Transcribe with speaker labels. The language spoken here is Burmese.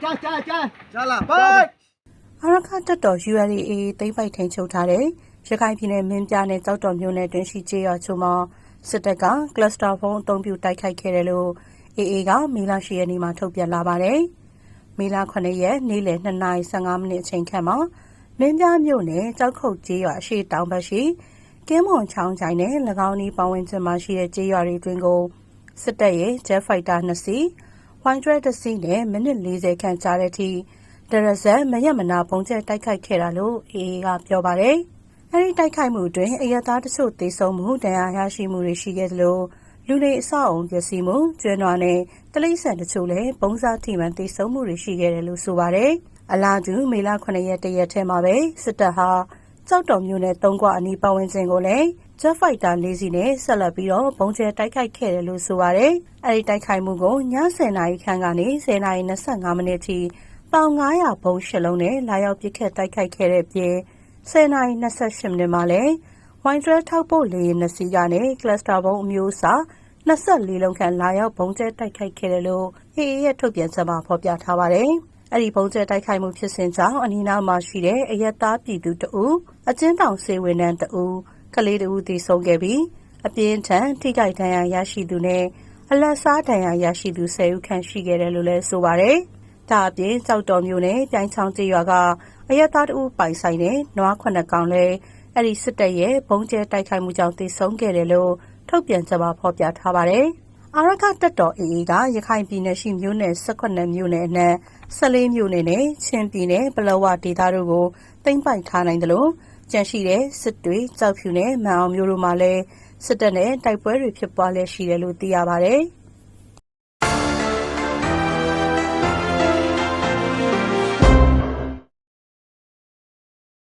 Speaker 1: ကြားလာပိုက်
Speaker 2: အာရခတက်တော် ULA သိမ့်ပိုက်ထိန်ချုပ်ထားတဲ့ရခိုင်ပြည်နယ်မင်းပြနဲ့ကြောက်တော်မြို့နယ်တွင်ရှိကျေးရွာချို့မှာစစ်တပ်ကကလစတာဖုန်းအုံပြုတိုက်ခိုက်ခဲ့တယ်လို့ AA ကမေလ10ရက်နေ့မှာထုတ်ပြန်လာပါတယ်။မေလ9ရက်နေ့လယ်2:15မိနစ်အချိန်ခန့်မှာမင်းပြမြို့နယ်ကြောက်ခုတ်ကျေးရွာအရှိတောင်ဘက်ရှိကင်းမွန်ချောင်းချိုင်နဲ့၎င်းဒီပတ်ဝန်းကျင်မှာရှိတဲ့ကျေးရွာတွေတွင်ကိုစစ်တပ်ရဲ့ Jet Fighter 2 စီး Wildcat 1 စီးနဲ့မိနစ်40ခန့်ကြာတဲ့အထိဒရဇက်မရက်မနာပုံကျဲတိုက်ခိုက်ခဲ့တာလို့ AA ကပြောပါတယ်။အဲဒီတိုက်ခိုက်မှုအတွင်းအရသားတချို့သေဆုံးမှုဒဏ်ရာရရှိမှုတွေရှိခဲ့သလိုလူတွေအဆောက်အုံပျက်စီးမှုကျွမ်းနွားနဲ့တလိမ့်ဆန်တချို့လည်းပုံစားထိမှန်သေဆုံးမှုတွေရှိခဲ့တယ်လို့ဆိုပါတယ်။အလားတူမေလ9ရက်တရက်ထဲမှာပဲစစ်တပ်ဟာကြောက်တော်မြို့နယ်3ကွာအနီးပတ်ဝန်းကျင်ကိုလည်း Jet Fighter 4 စီးနဲ့ဆက်လက်ပြီးတော့ပုံကျဲတိုက်ခိုက်ခဲ့တယ်လို့ဆိုပါတယ်။အဲဒီတိုက်ခိုက်မှုကိုည10:00နာရီခန့်ကနေ10:25မိနစ်ထိပေါင်900ဘုံရှစ်လုံးနဲ့လာရောက်ပစ်ခတ်တိုက်ခိုက်ခဲ့တဲ့ပြင်10:28မိနစ်မှာလည်းဝိုင်းဒရက်ထောက်ပို့လေယာဉ်2စီးကနေကလစတာဘုံအမျိုးအစား24လုံးခန့်လာရောက်ဘုံကျဲတိုက်ခိုက်ခဲ့တယ်လို့ AA ရဲ့ထုတ်ပြန်ချက်မှာဖော်ပြထားပါတယ်။အဲဒီဘုံကျဲတိုက်ခိုက်မှုဖြစ်စဉ်ကြောင့်အနီးနားမှာရှိတဲ့အရက်သားပြည်သူတအူအကျဉ်းတောင်စေဝန်ထမ်းတအူကလေးတအူသေဆုံးခဲ့ပြီးအပြင်းထန်ထိခိုက်ဒဏ်ရာရရှိသူနဲ့အလက်စားဒဏ်ရာရရှိသူ10ဦးခန့်ရှိခဲ့တယ်လို့လည်းဆိုပါတယ်။ဒါအပြင်ကြောက်တော်မြို့နယ်ပြိုင်ချောင်းကျေးရွာကအရက်သားတအူပိုင်ဆိုင်တဲ့နွား9ကောင်လည်းအဲ့ဒီစစ်တပ်ရဲ့ဘုံကျဲတိုက်ခိုက်မှုကြောင့်သေဆုံးခဲ့တယ်လို့ထုတ်ပြန်ချက်မှာဖော်ပြထားပါတယ်။အာရခတက်တော် AA ကရခိုင်ပြည်နယ်ရှိမြို့နယ်18မြို့နယ်အနက်14မြို့နယ်နဲ့ချင်းပြည်နယ်ပလောဝဒေသတို့ကိုသိမ်းပိုက်ထားနိုင်တယ်လို့ကြန့်ရှိတဲ့စစ်တွေကြောက်ဖြူနဲ့မန်အောင်မြို့တို့မှာလည်းစစ်တပ်နဲ့တိုက်ပွဲတွေဖြစ်ပွားလျက်ရှိတယ်လို့သိရပါတယ်။